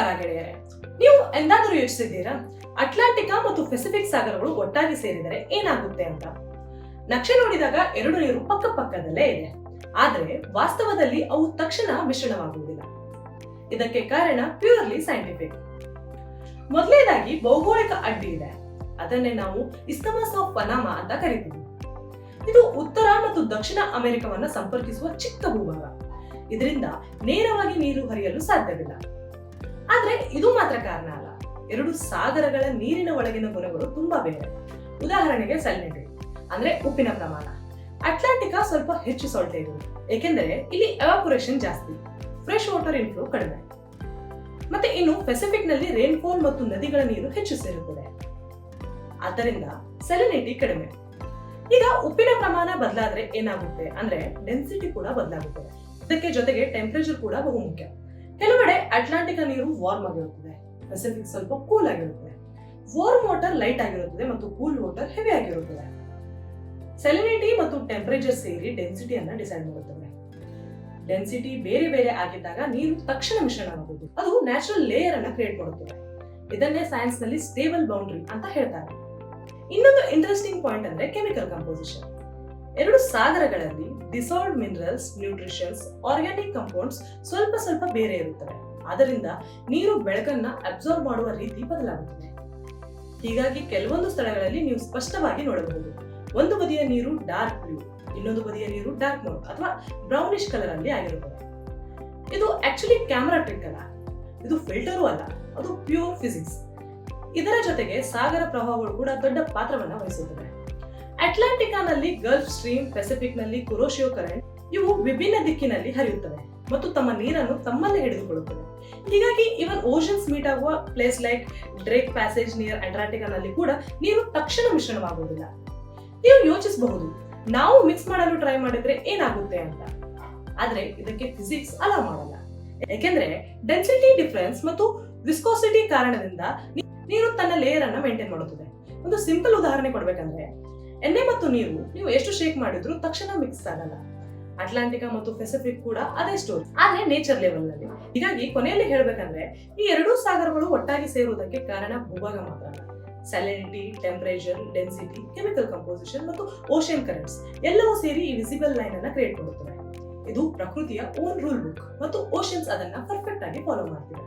ನಮಸ್ಕಾರ ಗೆಳೆಯರೆ. ನೀವು ಎಂದಾದರೂ ಯೋಚಿಸಿದ್ದೀರಾ ಅಟ್ಲಾಂಟಿಕಾ ಮತ್ತು ಪೆಸಿಫಿಕ್ ಸಾಗರಗಳು ಒಟ್ಟಾಗಿ ಸೇರಿದರೆ ಏನಾಗುತ್ತೆ ಅಂತ? ನಕ್ಷೆ ನೋಡಿದಾಗ ಎರಡು ನೀರು ಪಕ್ಕ ಪಕ್ಕದಲ್ಲೇ ಇದೆ, ಆದರೆ ವಾಸ್ತವದಲ್ಲಿ ಅವು ತಕ್ಷಣ ಮಿಶ್ರಣವಾಗುವುದಿಲ್ಲ. ಇದಕ್ಕೆ ಕಾರಣ ಪ್ಯೂರ್ಲಿ ಸೈಂಟಿಫಿಕ್. ಮೊದಲನೇದಾಗಿ ಭೌಗೋಳಿಕ ಅಡ್ಡಿ ಇದೆ. ಅದನ್ನೇ ನಾವು ಇಸ್ಥಮಸ್ ಆಫ್ ಪನಾಮಾ ಅಂತ ಕರಿತೀವಿ. ಇದು ಉತ್ತರ ಮತ್ತು ದಕ್ಷಿಣ ಅಮೆರಿಕವನ್ನ ಸಂಪರ್ಕಿಸುವ ಚಿಕ್ಕ ಭೂಭಾಗ. ಇದರಿಂದ ನೇರವಾಗಿ ನೀರು ಹರಿಯಲು ಸಾಧ್ಯವಿಲ್ಲ. ಆದ್ರೆ ಇದು ಮಾತ್ರ ಕಾರಣ ಅಲ್ಲ, ಎರಡು ಸಾಗರಗಳ ನೀರಿನ ಒಳಗಿನ ಗುಣಗಳು ತುಂಬಾ ಬೇರೆ. ಉದಾಹರಣೆಗೆ ಸಲಿನಿಟಿ ಅಂದ್ರೆ ಉಪ್ಪಿನ ಪ್ರಮಾಣ. ಅಟ್ಲಾಂಟಿಕಾ ಸ್ವಲ್ಪ ಹೆಚ್ಚು ಸಾಲ್ಟ್ ಇರುವುದು, ಏಕೆಂದರೆ ಇಲ್ಲಿ ಎವಾಪೊರೇಷನ್ ಜಾಸ್ತಿ, ಫ್ರೆಶ್ ವಾಟರ್ ಇನ್ಫ್ಲೋ ಕಡಿಮೆ. ಮತ್ತೆ ಇನ್ನು ಪೆಸಿಫಿಕ್ ನಲ್ಲಿ ರೈನ್ಫಾಲ್ ಮತ್ತು ನದಿಗಳ ನೀರು ಹೆಚ್ಚು ಸೇರುತ್ತದೆ, ಆದ್ದರಿಂದ ಸಲಿನಿಟಿ ಕಡಿಮೆ. ಈಗ ಉಪ್ಪಿನ ಪ್ರಮಾಣ ಬದಲಾದ್ರೆ ಏನಾಗುತ್ತೆ ಅಂದ್ರೆ ಡೆನ್ಸಿಟಿ ಕೂಡ ಬದಲಾಗುತ್ತದೆ. ಇದಕ್ಕೆ ಜೊತೆಗೆ ಟೆಂಪರೇಚರ್ ಕೂಡ ಬಹು ಮುಖ್ಯ. ಕೆಲವೆಡೆ ಅಟ್ಲಾಂಟಿಕಾ ನೀರು ವಾರ್ಮ್ ಆಗಿರುತ್ತದೆ, ಪೆಸಿಫಿಕ್ ಸ್ವಲ್ಪ ಕೂಲ್ ಆಗಿರುತ್ತದೆ. ವಾರ್ಮ್ ವಾಟರ್ ಲೈಟ್ ಆಗಿರುತ್ತದೆ ಮತ್ತು ಕೂಲ್ ವಾಟರ್ ಹೆವಿ ಆಗಿರುತ್ತದೆ. ಸೆಲಿನಿಟಿ ಮತ್ತು ಟೆಂಪರೇಚರ್ ಸೇರಿ ಡೆನ್ಸಿಟಿಯನ್ನ ಡಿಸೈಡ್ ಮಾಡುತ್ತದೆ. ಡೆನ್ಸಿಟಿ ಬೇರೆ ಬೇರೆ ಆಗಿದ್ದಾಗ ನೀರು ತಕ್ಷಣ ಮಿಶ್ರಣವಾಗುವುದು. ಅದು ನ್ಯಾಚುರಲ್ ಲೇಯರ್ ಅನ್ನ ಕ್ರಿಯೇಟ್ ಮಾಡುತ್ತದೆ. ಇದನ್ನೇ ಸೈನ್ಸ್ ನಲ್ಲಿ ಸ್ಟೇಬಲ್ ಬೌಂಡ್ರಿ ಅಂತ ಹೇಳ್ತಾರೆ. ಇನ್ನೊಂದು ಇಂಟ್ರೆಸ್ಟಿಂಗ್ ಪಾಯಿಂಟ್ ಅಂದ್ರೆ ಕೆಮಿಕಲ್ ಕಂಪೋಸಿಷನ್. ಎರಡು ಸಾಗರಗಳಲ್ಲಿ dissolved minerals, nutritions, organic compounds ಸ್ವಲ್ಪ ಸ್ವಲ್ಪ ಬೇರೆ ಇರುತ್ತವೆ. ಆದ್ದರಿಂದ ನೀರು ಬೆಳಕನ್ನ ಅಬ್ಸಾರ್ಬ್ ಮಾಡುವ ರೀತಿ ಬದಲಾಗುತ್ತದೆ. ಹೀಗಾಗಿ ಕೆಲವೊಂದು ಸ್ಥಳಗಳಲ್ಲಿ ನೀವು ಸ್ಪಷ್ಟವಾಗಿ ನೋಡಬಹುದು, ಒಂದು ಬದಿಯ ನೀರು ಡಾರ್ಕ್ ಬ್ಲೂ, ಇನ್ನೊಂದು ಬದಿಯ ನೀರು ಡಾರ್ಕ್ ಮೌನ್ ಅಥವಾ ಬ್ರೌನಿಶ್ ಕಲರ್ ಅಲ್ಲಿ ಆಗಿರುತ್ತದೆ. ಇದು ಆಕ್ಚುಲಿ ಕ್ಯಾಮರಾ ಟ್ರಿಕ್ ಅಲ್ಲ, ಇದು ಫಿಲ್ಟರು ಅಲ್ಲ, ಅದು ಪ್ಯೂರ್ ಫಿಸಿಕ್ಸ್. ಇದರ ಜೊತೆಗೆ ಸಾಗರ ಪ್ರವಾಹಗಳು ಕೂಡ ದೊಡ್ಡ ಪಾತ್ರವನ್ನ ವಹಿಸುತ್ತವೆ. ಅಟ್ಲಾಂಟಿಕಾನಲ್ಲಿ ಗಲ್ಫ್ ಸ್ಟ್ರೀಮ್, ಪೆಸಿಫಿಕ್ ನಲ್ಲಿ ಕುರೋಶಿಯೋ ಕರೆಂಟ್, ಇವು ವಿಭಿನ್ನ ದಿಕ್ಕಿನಲ್ಲಿ ಹರಿಯುತ್ತವೆ ಮತ್ತು ತಮ್ಮ ನೀರನ್ನು ತಮ್ಮಲ್ಲೇ ಹಿಡಿದುಕೊಳ್ಳುತ್ತವೆ. ಹೀಗಾಗಿ ಇವನ್ ಓಷನ್ಸ್ ಮೀಟ್ ಆಗುವ place like Drake Passage near ಅಂಟಾರ್ಟಿಕಾನಲ್ಲಿ ಕೂಡ ನೀರು ತಕ್ಷಣ ಮಿಶ್ರಣವಾಗುವುದಿಲ್ಲ. ನೀವು ಯೋಚಿಸಬಹುದು, ನಾವು ಮಿಕ್ಸ್ ಮಾಡಲು ಟ್ರೈ ಮಾಡಿದ್ರೆ ಏನಾಗುತ್ತೆ ಅಂತ. ಆದ್ರೆ ಇದಕ್ಕೆ ಫಿಸಿಕ್ಸ್ ಅಲೋ ಮಾಡಲ್ಲ, ಯಾಕೆಂದ್ರೆ ಡೆನ್ಸಿಟಿ ಡಿಫರೆನ್ಸ್ ಮತ್ತು ವಿಸ್ಕೋಸಿಟಿ ಕಾರಣದಿಂದ ನೀರು ತನ್ನ ಲೇಯರ್ ಅನ್ನ ಮೇಂಟೈನ್ ಮಾಡುತ್ತದೆ. ಒಂದು ಸಿಂಪಲ್ ಉದಾಹರಣೆ ಕೊಡ್ಬೇಕಂದ್ರೆ, ಎಣ್ಣೆ ಮತ್ತು ನೀರು ನೀವು ಎಷ್ಟು ಶೇಕ್ ಮಾಡಿದ್ರು ತಕ್ಷಣ ಮಿಕ್ಸ್ ಆಗಲ್ಲ. ಅಟ್ಲಾಂಟಿಕಾ ಮತ್ತು ಪೆಸಿಫಿಕ್ ಕೂಡ ಅದೇ ಸ್ಟೋರಿ, ಆದ್ರೆ ನೇಚರ್ ಲೆವೆಲ್ ನಲ್ಲಿ. ಹೀಗಾಗಿ ಕೊನೆಯಲ್ಲಿ ಹೇಳ್ಬೇಕಂದ್ರೆ ಈ ಎರಡೂ ಸಾಗರಗಳು ಒಟ್ಟಾಗಿ ಸೇರುವುದಕ್ಕೆ ಕಾರಣ ಭೂಭಾಗ ಮಾತ್ರ ಅಲ್ಲ. Salinity, temperature, density, chemical composition ಮತ್ತು ಓಷನ್ ಕರೆಂಟ್ಸ್ ಎಲ್ಲವೂ ಸೇರಿ ಈ ವಿಸಿಬಲ್ ಲೈನ್ ಅನ್ನ ಕ್ರಿಯೇಟ್ ಮಾಡುತ್ತವೆ. ಇದು ಪ್ರಕೃತಿಯ ಓನ್ ರೂಲ್ ಬುಕ್ ಮತ್ತು ಓಷನ್ಸ್ ಅದನ್ನ ಪರ್ಫೆಕ್ಟ್ ಆಗಿ ಫಾಲೋ ಮಾಡ್ತಿವೆ.